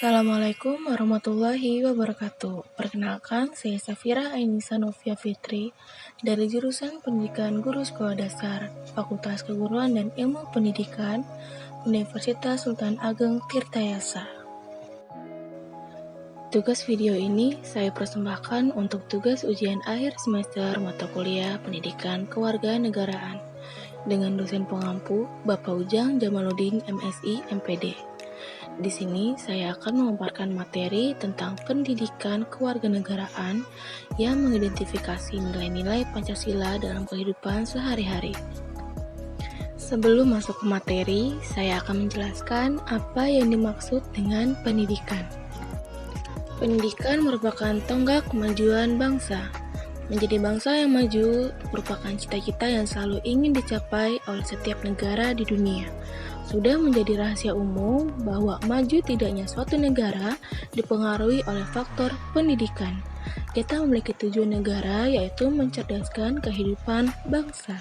Assalamualaikum warahmatullahi wabarakatuh. Perkenalkan, saya Safira Ainisa Novia Fitri dari jurusan Pendidikan Guru Sekolah Dasar, Fakultas Keguruan dan Ilmu Pendidikan, Universitas Sultan Ageng Tirtayasa. Tugas video ini saya persembahkan untuk tugas ujian akhir semester mata kuliah Pendidikan Kewarganegaraan dengan dosen pengampu Bapak Ujang Jamaluddin MSI MPD. Di sini saya akan memaparkan materi tentang pendidikan kewarganegaraan yang mengidentifikasi nilai-nilai Pancasila dalam kehidupan sehari-hari. Sebelum masuk ke materi, saya akan menjelaskan apa yang dimaksud dengan pendidikan. Pendidikan merupakan tonggak kemajuan bangsa. Menjadi bangsa yang maju merupakan cita-cita yang selalu ingin dicapai oleh setiap negara di dunia. Sudah menjadi rahasia umum bahwa maju tidaknya suatu negara dipengaruhi oleh faktor pendidikan. Kita memiliki tujuan negara yaitu mencerdaskan kehidupan bangsa.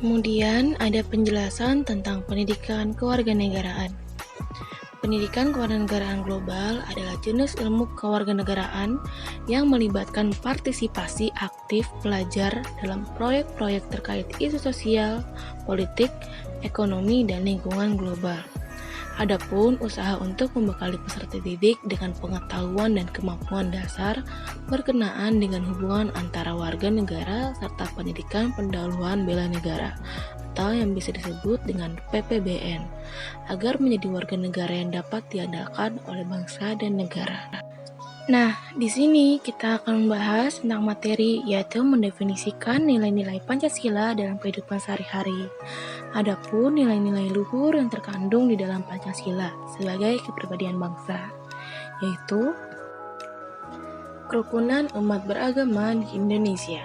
Kemudian ada penjelasan tentang pendidikan kewarganegaraan. Pendidikan kewarganegaraan global adalah jenis ilmu kewarganegaraan yang melibatkan partisipasi aktif pelajar dalam proyek-proyek terkait isu sosial, politik, ekonomi, dan lingkungan global. Adapun usaha untuk membekali peserta didik dengan pengetahuan dan kemampuan dasar berkenaan dengan hubungan antara warga negara serta pendidikan pendahuluan bela negara atau yang bisa disebut dengan PPBN agar menjadi warga negara yang dapat diandalkan oleh bangsa dan negara. Nah, di sini kita akan membahas tentang materi yaitu mendefinisikan nilai-nilai Pancasila dalam kehidupan sehari-hari. Adapun nilai-nilai luhur yang terkandung di dalam Pancasila sebagai kepribadian bangsa, yaitu kerukunan umat beragama di Indonesia.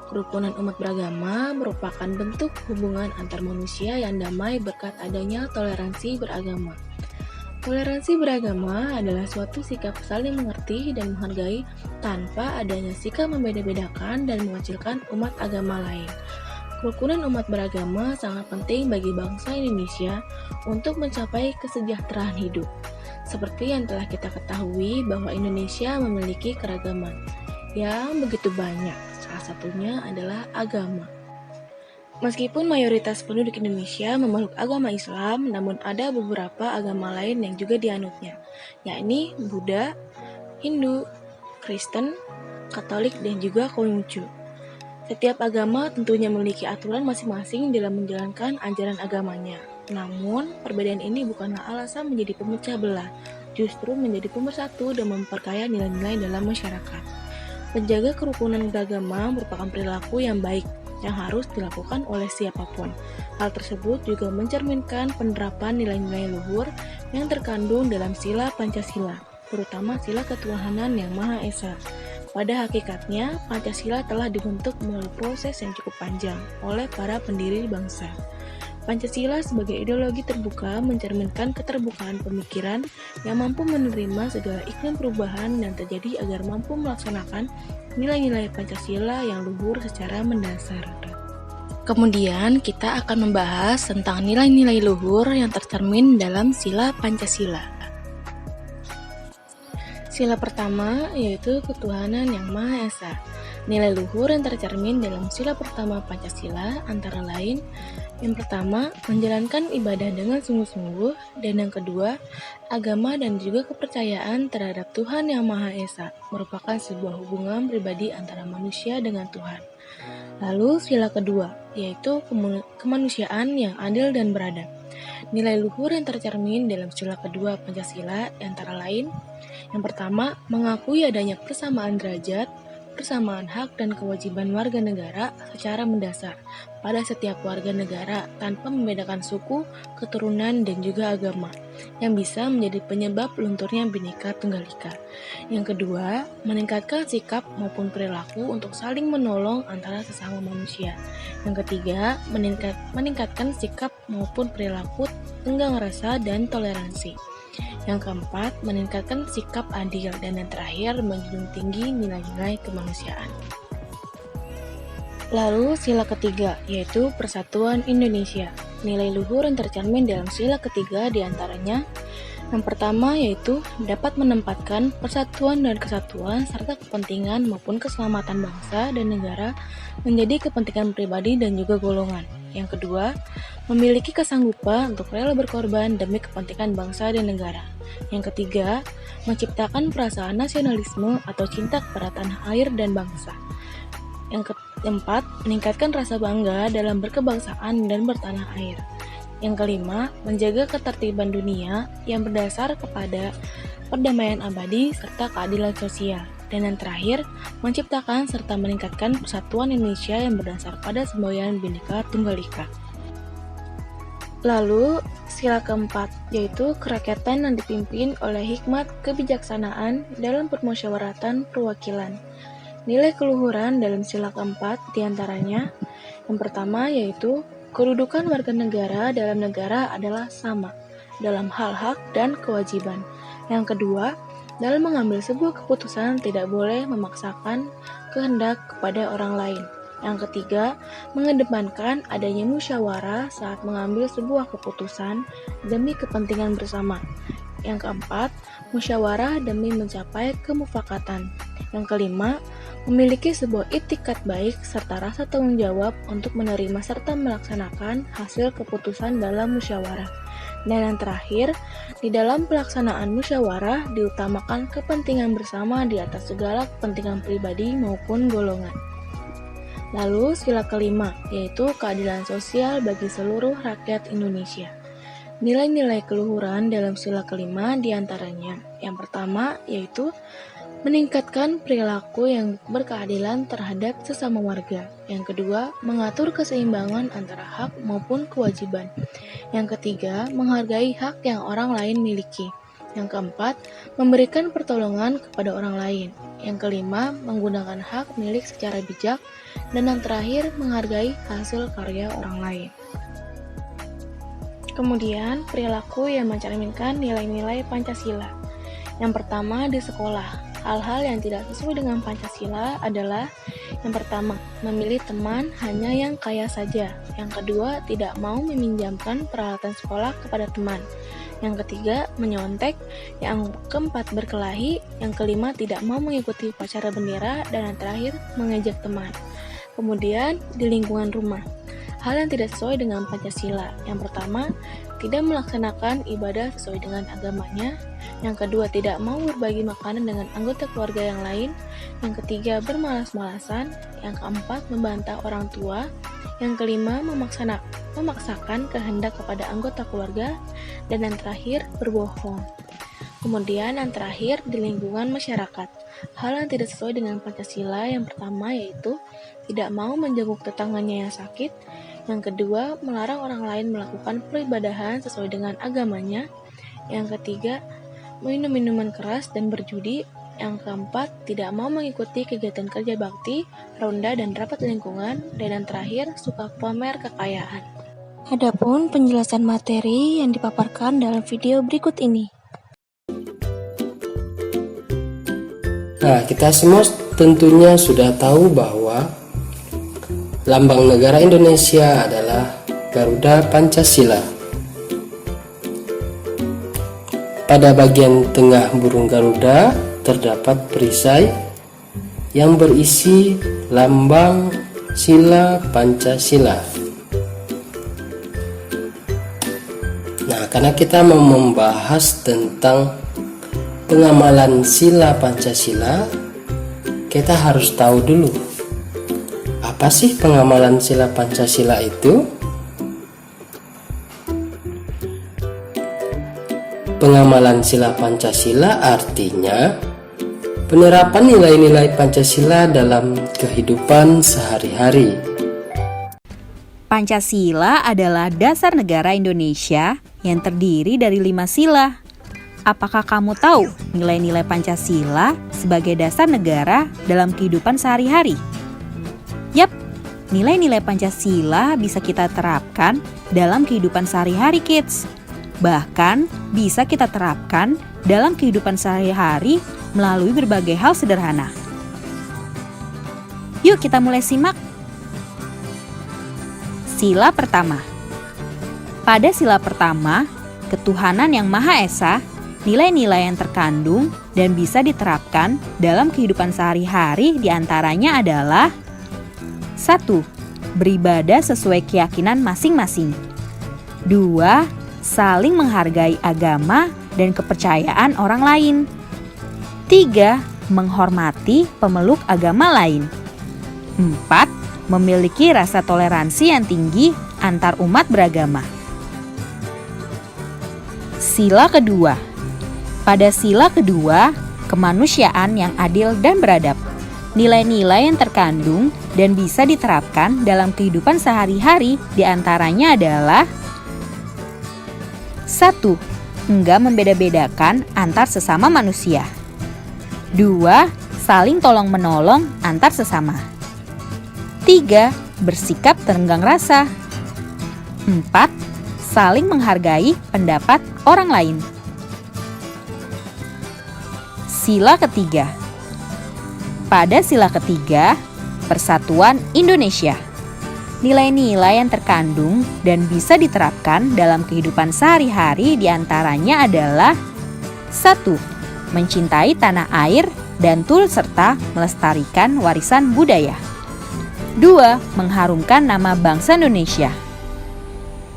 Kerukunan umat beragama merupakan bentuk hubungan antar manusia yang damai berkat adanya toleransi beragama. Toleransi beragama adalah suatu sikap saling mengerti dan menghargai tanpa adanya sikap membeda-bedakan dan mengecilkan umat agama lain. Kerukunan umat beragama sangat penting bagi bangsa Indonesia untuk mencapai kesejahteraan hidup. Seperti yang telah kita ketahui bahwa Indonesia memiliki keragaman yang begitu banyak, salah satunya adalah agama. Meskipun mayoritas penduduk Indonesia memeluk agama Islam, namun ada beberapa agama lain yang juga dianutnya, yakni Buddha, Hindu, Kristen, Katolik, dan juga Konghucu. Setiap agama tentunya memiliki aturan masing-masing dalam menjalankan ajaran agamanya. Namun, perbedaan ini bukanlah alasan menjadi pemecah belah, justru menjadi pemersatu dan memperkaya nilai-nilai dalam masyarakat. Menjaga kerukunan beragama merupakan perilaku yang baik yang harus dilakukan oleh siapapun. Hal tersebut juga mencerminkan penerapan nilai-nilai luhur yang terkandung dalam sila Pancasila, terutama sila ketuhanan yang Maha Esa. Pada hakikatnya, Pancasila telah dibentuk melalui proses yang cukup panjang oleh para pendiri bangsa. Pancasila sebagai ideologi terbuka mencerminkan keterbukaan pemikiran yang mampu menerima segala iklim perubahan dan terjadi agar mampu melaksanakan nilai-nilai Pancasila yang luhur secara mendasar. Kemudian kita akan membahas tentang nilai-nilai luhur yang tercermin dalam sila Pancasila. Sila pertama yaitu ketuhanan yang Maha Esa. Nilai luhur yang tercermin dalam sila pertama Pancasila antara lain: yang pertama, menjalankan ibadah dengan sungguh-sungguh, dan yang kedua, agama dan juga kepercayaan terhadap Tuhan Yang Maha Esa merupakan sebuah hubungan pribadi antara manusia dengan Tuhan. Lalu sila kedua, yaitu kemanusiaan yang adil dan beradab. Nilai luhur yang tercermin dalam sila kedua Pancasila antara lain: yang pertama, mengakui adanya persamaan derajat, persamaan hak dan kewajiban warga negara secara mendasar pada setiap warga negara tanpa membedakan suku, keturunan, dan juga agama, yang bisa menjadi penyebab lunturnya Bhinneka Tunggal Ika. Yang kedua, meningkatkan sikap maupun perilaku untuk saling menolong antara sesama manusia. Yang ketiga, meningkatkan sikap maupun perilaku tenggang rasa dan toleransi. Yang keempat, meningkatkan sikap adil, dan yang terakhir, menjunjung tinggi nilai-nilai kemanusiaan. Lalu sila ketiga, yaitu Persatuan Indonesia. Nilai luhur yang tercermin dalam sila ketiga diantaranya: Yang pertama yaitu dapat menempatkan persatuan dan kesatuan serta kepentingan maupun keselamatan bangsa dan negara menjadi kepentingan pribadi dan juga golongan. Yang kedua, memiliki kesanggupan untuk rela berkorban demi kepentingan bangsa dan negara. Yang ketiga, menciptakan perasaan nasionalisme atau cinta kepada tanah air dan bangsa. Yang keempat, meningkatkan rasa bangga dalam berkebangsaan dan bertanah air. Yang kelima, menjaga ketertiban dunia yang berdasar kepada perdamaian abadi serta keadilan sosial. Dan yang terakhir, menciptakan serta meningkatkan persatuan Indonesia yang berdasar pada semboyan Bhinneka Tunggal Ika. Lalu, sila keempat, yaitu kerakyatan yang dipimpin oleh hikmat kebijaksanaan dalam permusyawaratan perwakilan. Nilai keluhuran dalam sila keempat diantaranya, yang pertama yaitu kedudukan warga negara dalam negara adalah sama dalam hal hak dan kewajiban. Yang kedua, dalam mengambil sebuah keputusan tidak boleh memaksakan kehendak kepada orang lain. Yang ketiga, mengedepankan adanya musyawarah saat mengambil sebuah keputusan demi kepentingan bersama. Yang keempat, musyawarah demi mencapai kemufakatan. Yang kelima, memiliki sebuah itikat baik serta rasa tanggung jawab untuk menerima serta melaksanakan hasil keputusan dalam musyawarah. Dan yang terakhir, di dalam pelaksanaan musyawarah diutamakan kepentingan bersama di atas segala kepentingan pribadi maupun golongan. Lalu sila kelima, yaitu keadilan sosial bagi seluruh rakyat Indonesia. Nilai-nilai keluhuran dalam sila kelima diantaranya, yang pertama yaitu meningkatkan perilaku yang berkeadilan terhadap sesama warga. Yang kedua, mengatur keseimbangan antara hak maupun kewajiban. Yang ketiga, menghargai hak yang orang lain miliki. Yang keempat, memberikan pertolongan kepada orang lain. Yang kelima, menggunakan hak milik secara bijak. Dan yang terakhir, menghargai hasil karya orang lain. Kemudian, perilaku yang mencerminkan nilai-nilai Pancasila. Yang pertama, di sekolah. Hal-hal yang tidak sesuai dengan Pancasila adalah yang pertama, memilih teman hanya yang kaya saja. Yang kedua, tidak mau meminjamkan peralatan sekolah kepada teman. Yang ketiga, menyontek. Yang keempat, berkelahi. Yang kelima, tidak mau mengikuti upacara bendera. Dan yang terakhir, mengejek teman. Kemudian, di lingkungan rumah. Hal yang tidak sesuai dengan Pancasila. Yang pertama, tidak melaksanakan ibadah sesuai dengan agamanya. Yang kedua, tidak mau berbagi makanan dengan anggota keluarga yang lain. Yang ketiga, bermalas-malasan. Yang keempat, membantah orang tua. Yang kelima, memaksakan kehendak kepada anggota keluarga. Dan yang terakhir, berbohong. Kemudian yang terakhir, di lingkungan masyarakat. Hal yang tidak sesuai dengan Pancasila yang pertama yaitu tidak mau menjenguk tetangganya yang sakit. Yang kedua, melarang orang lain melakukan peribadahan sesuai dengan agamanya. Yang ketiga, minum minuman keras dan berjudi. Yang keempat, tidak mau mengikuti kegiatan kerja bakti, ronda, dan rapat lingkungan. Dan yang terakhir, suka pamer kekayaan. Adapun penjelasan materi yang dipaparkan dalam video berikut ini. Nah, kita semua tentunya sudah tahu bahwa lambang negara Indonesia adalah Garuda Pancasila. Pada bagian tengah burung Garuda terdapat perisai yang berisi lambang sila Pancasila. Nah, karena kita mau membahas tentang pengamalan sila Pancasila, kita harus tahu dulu apa sih pengamalan sila Pancasila itu? Pengamalan sila Pancasila artinya penerapan nilai-nilai Pancasila dalam kehidupan sehari-hari. Pancasila adalah dasar negara Indonesia yang terdiri dari 5 sila. Apakah kamu tahu nilai-nilai Pancasila sebagai dasar negara dalam kehidupan sehari-hari? Yap, nilai-nilai Pancasila bisa kita terapkan dalam kehidupan sehari-hari, kids. Bahkan bisa kita terapkan dalam kehidupan sehari-hari melalui berbagai hal sederhana. Yuk kita mulai simak. Sila pertama. Pada sila pertama, ketuhanan yang Maha Esa Nilai-nilai yang terkandung dan bisa diterapkan dalam kehidupan sehari-hari diantaranya adalah 1. Beribadah sesuai keyakinan masing-masing. 2. Saling menghargai agama dan kepercayaan orang lain. 3. Menghormati pemeluk agama lain. 4. Memiliki rasa toleransi yang tinggi antar umat beragama. Sila kedua. Pada sila kedua, kemanusiaan yang adil dan beradab. Nilai-nilai yang terkandung dan bisa diterapkan dalam kehidupan sehari-hari diantaranya adalah 1. Enggak membeda-bedakan antar sesama manusia. 2. Saling tolong-menolong antar sesama. 3. Bersikap terenggang rasa. 4. Saling menghargai pendapat orang lain. Sila ketiga. Pada sila ketiga, Persatuan Indonesia. Nilai-nilai yang terkandung dan bisa diterapkan dalam kehidupan sehari-hari diantaranya adalah 1. Mencintai tanah air dan turut serta melestarikan warisan budaya. 2. Mengharumkan nama bangsa Indonesia.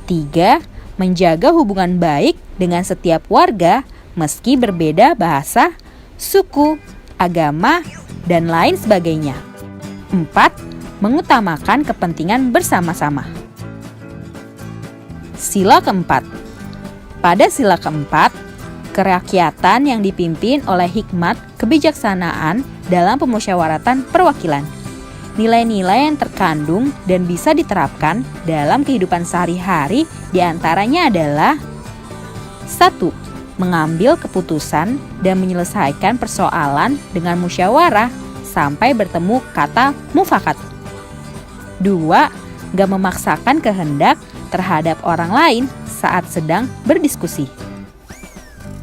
3. Menjaga hubungan baik dengan setiap warga meski berbeda bahasa, suku, agama, dan lain sebagainya. 4. Mengutamakan kepentingan bersama-sama. Sila keempat. Pada sila keempat, kerakyatan yang dipimpin oleh hikmat kebijaksanaan dalam pemusyawaratan perwakilan. Nilai-nilai yang terkandung dan bisa diterapkan dalam kehidupan sehari-hari diantaranya adalah 1. Mengambil keputusan dan menyelesaikan persoalan dengan musyawarah sampai bertemu kata mufakat. 2. Gak memaksakan kehendak terhadap orang lain saat sedang berdiskusi.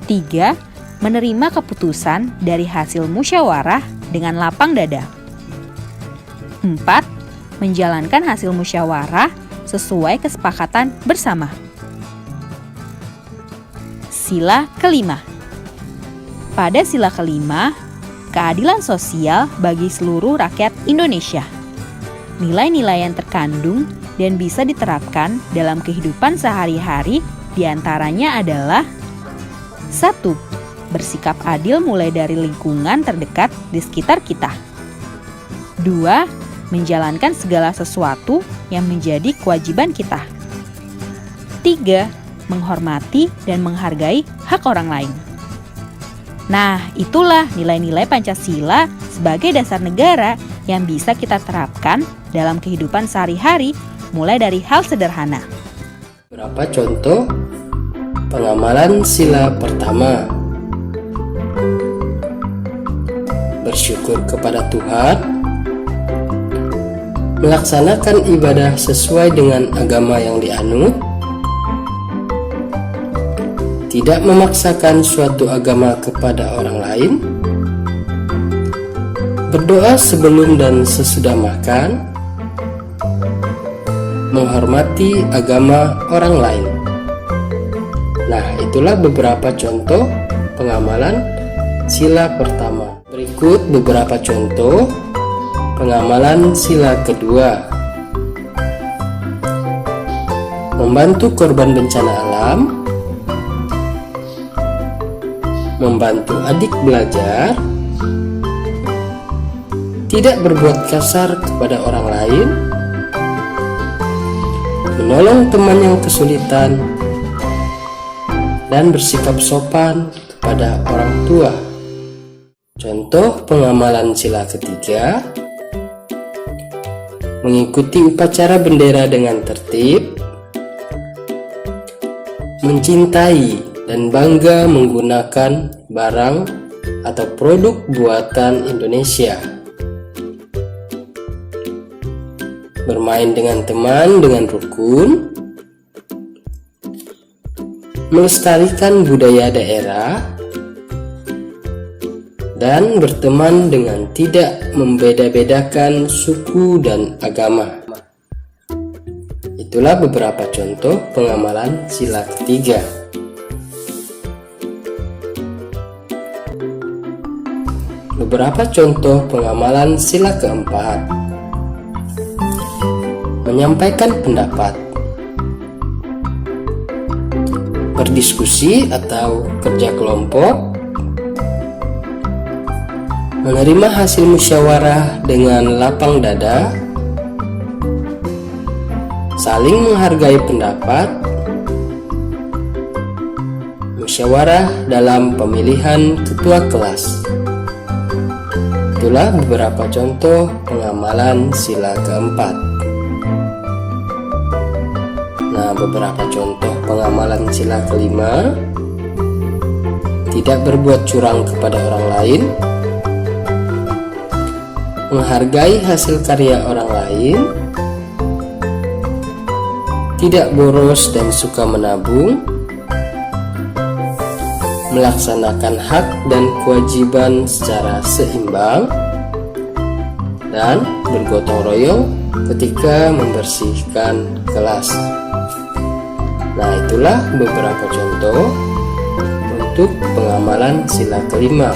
3. Menerima keputusan dari hasil musyawarah dengan lapang dada. 4. Menjalankan hasil musyawarah sesuai kesepakatan bersama. Sila kelima. Pada sila kelima, keadilan sosial bagi seluruh rakyat Indonesia. Nilai-nilai yang terkandung dan bisa diterapkan dalam kehidupan sehari-hari diantaranya adalah 1. Bersikap adil mulai dari lingkungan terdekat di sekitar kita. 2. Menjalankan segala sesuatu yang menjadi kewajiban kita. 3. Menghormati dan menghargai hak orang lain. Nah, itulah nilai-nilai Pancasila sebagai dasar negara yang bisa kita terapkan dalam kehidupan sehari-hari, mulai dari hal sederhana. Berapa contoh pengamalan sila pertama? Bersyukur kepada Tuhan, melaksanakan ibadah sesuai dengan agama yang dianut, tidak memaksakan suatu agama kepada orang lain, berdoa sebelum dan sesudah makan, menghormati agama orang lain. Nah, itulah beberapa contoh pengamalan sila pertama. Berikut beberapa contoh pengamalan sila kedua. Membantu korban bencana alam, membantu adik belajar, tidak berbuat kasar kepada orang lain, menolong teman yang kesulitan, dan bersikap sopan kepada orang tua. Contoh pengamalan sila ketiga: mengikuti upacara bendera dengan tertib, mencintai dan bangga menggunakan barang atau produk buatan Indonesia, bermain dengan teman dengan rukun, melestarikan budaya daerah, dan berteman dengan tidak membeda-bedakan suku dan agama. Itulah beberapa contoh pengamalan sila ketiga. beberapa contoh pengamalan sila keempat. Menyampaikan pendapat, berdiskusi atau kerja kelompok, menerima hasil musyawarah dengan lapang dada, saling menghargai pendapat, musyawarah dalam pemilihan ketua kelas. Itulah beberapa contoh pengamalan sila keempat. Nah, beberapa contoh pengamalan sila kelima: tidak berbuat curang kepada orang lain, menghargai hasil karya orang lain, tidak boros dan suka menabung, melaksanakan hak dan kewajiban secara seimbang, dan bergotong royong ketika membersihkan kelas. Nah, itulah beberapa contoh untuk pengamalan sila kelima.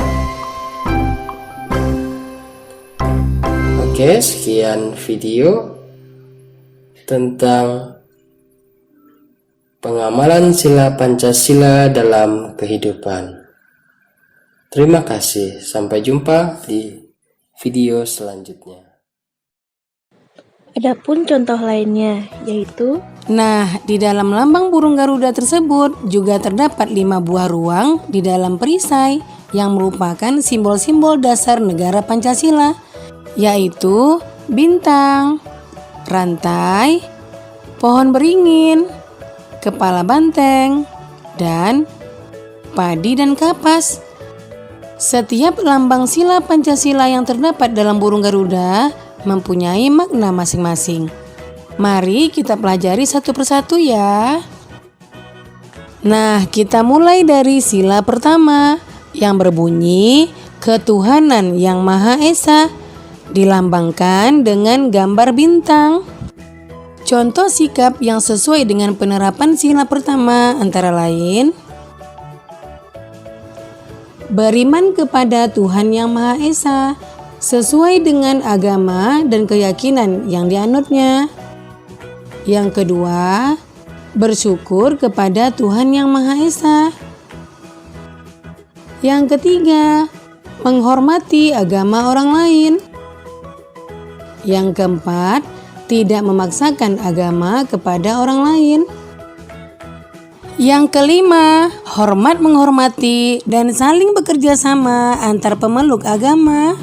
Oke, sekian video tentang pengamalan sila Pancasila dalam kehidupan. Terima kasih, sampai jumpa di video selanjutnya. Adapun contoh lainnya yaitu Nah, di dalam lambang burung Garuda tersebut juga terdapat 5 buah ruang di dalam perisai yang merupakan simbol-simbol dasar negara Pancasila, yaitu bintang, rantai, pohon beringin, kepala banteng, dan padi dan kapas. Setiap lambang sila Pancasila yang terdapat dalam burung Garuda mempunyai makna masing-masing. Mari kita pelajari satu persatu ya. Nah, kita mulai dari sila pertama yang berbunyi Ketuhanan Yang Maha Esa, dilambangkan dengan gambar bintang. Contoh sikap yang sesuai dengan penerapan sila pertama antara lain: beriman kepada Tuhan Yang Maha Esa sesuai dengan agama dan keyakinan yang dianutnya. Yang kedua, bersyukur kepada Tuhan Yang Maha Esa. Yang ketiga, menghormati agama orang lain. Yang keempat, tidak memaksakan agama kepada orang lain. Yang kelima, hormat menghormati dan saling bekerja sama antar pemeluk agama.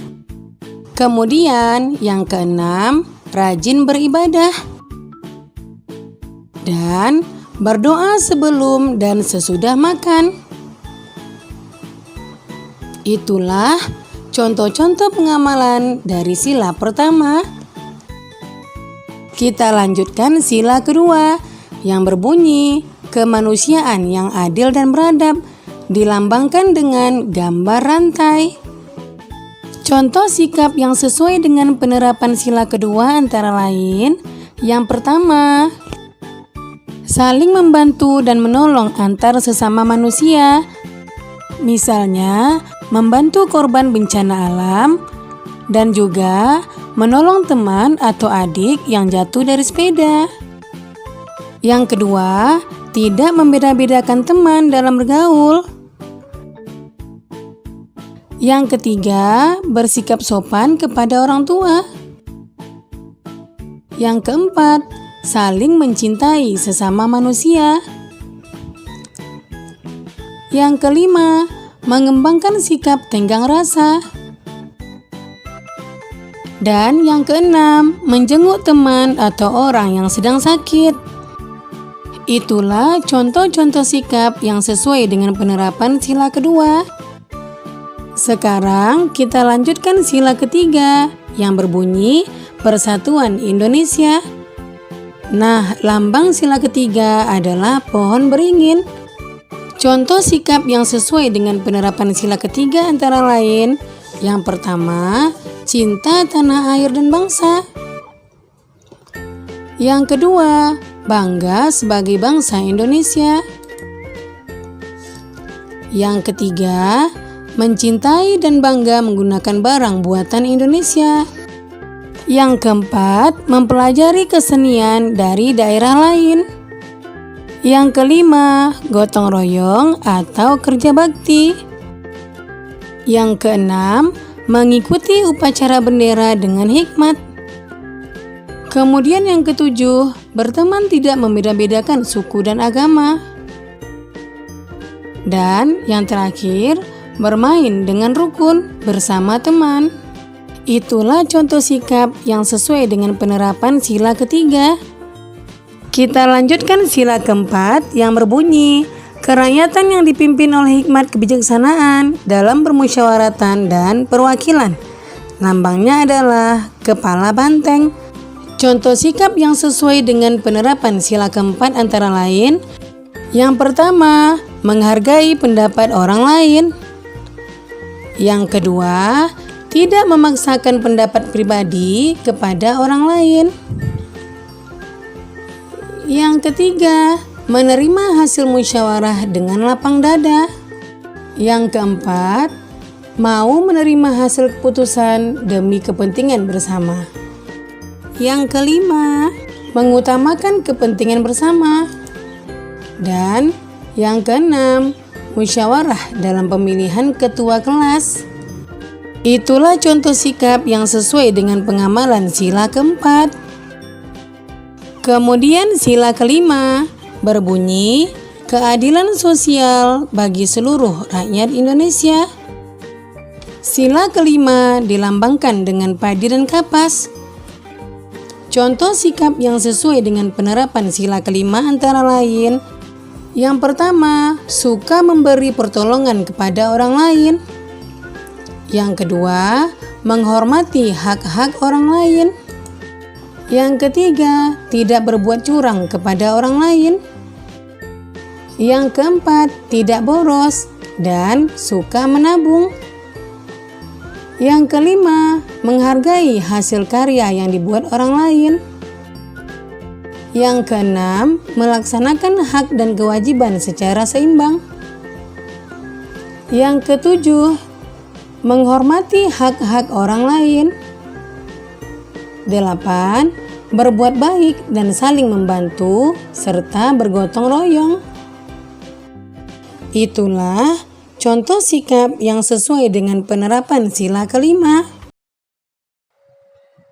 Kemudian yang keenam, rajin beribadah dan berdoa sebelum dan sesudah makan. Itulah contoh-contoh pengamalan dari sila pertama. Kita lanjutkan sila kedua yang berbunyi kemanusiaan yang adil dan beradab, dilambangkan dengan gambar rantai. Contoh sikap yang sesuai dengan penerapan sila kedua antara lain: yang pertama, saling membantu dan menolong antar sesama manusia. Misalnya, membantu korban bencana alam dan juga menolong teman atau adik yang jatuh dari sepeda. Yang kedua, tidak membeda-bedakan teman dalam bergaul. Yang ketiga, bersikap sopan kepada orang tua. Yang keempat, saling mencintai sesama manusia. Yang kelima, mengembangkan sikap tenggang rasa. Dan yang keenam, menjenguk teman atau orang yang sedang sakit. Itulah contoh-contoh sikap yang sesuai dengan penerapan sila kedua. Sekarang kita lanjutkan sila ketiga yang berbunyi Persatuan Indonesia. Nah, lambang sila ketiga adalah pohon beringin. Contoh sikap yang sesuai dengan penerapan sila ketiga antara lain: yang pertama, cinta tanah air dan bangsa. Yang kedua, bangga sebagai bangsa Indonesia. Yang ketiga, mencintai dan bangga menggunakan barang buatan Indonesia. Yang keempat, mempelajari kesenian dari daerah lain. Yang kelima, gotong royong atau kerja bakti. Yang keenam, mengikuti upacara bendera dengan hikmat. Kemudian yang ketujuh, berteman tidak membeda-bedakan suku dan agama. Dan yang terakhir, bermain dengan rukun bersama teman. Itulah contoh sikap yang sesuai dengan penerapan sila ketiga. Kita lanjutkan sila keempat yang berbunyi, kerakyatan yang dipimpin oleh hikmat kebijaksanaan dalam permusyawaratan dan perwakilan. Lambangnya adalah kepala banteng. Contoh sikap yang sesuai dengan penerapan sila keempat antara lain, yang pertama, menghargai pendapat orang lain. Yang kedua, tidak memaksakan pendapat pribadi kepada orang lain. Yang ketiga, menerima hasil musyawarah dengan lapang dada. Yang keempat, mau menerima hasil keputusan demi kepentingan bersama. Yang kelima, mengutamakan kepentingan bersama. Dan yang keenam, musyawarah dalam pemilihan ketua kelas. Itulah contoh sikap yang sesuai dengan pengamalan sila keempat. Kemudian sila kelima berbunyi keadilan sosial bagi seluruh rakyat Indonesia. Sila kelima dilambangkan dengan padi dan kapas. Contoh sikap yang sesuai dengan penerapan sila kelima antara lain, yang pertama, suka memberi pertolongan kepada orang lain. Yang kedua, menghormati hak-hak orang lain. Yang ketiga, tidak berbuat curang kepada orang lain. Yang keempat, tidak boros dan suka menabung. Yang kelima, menghargai hasil karya yang dibuat orang lain. Yang keenam, melaksanakan hak dan kewajiban secara seimbang. Yang ketujuh, menghormati hak-hak orang lain. 8. Berbuat baik dan saling membantu serta bergotong royong. Itulah contoh sikap yang sesuai dengan penerapan sila kelima.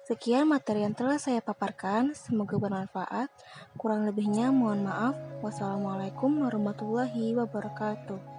Sekian materi yang telah saya paparkan, semoga bermanfaat. Kurang lebihnya mohon maaf. Wassalamualaikum warahmatullahi wabarakatuh.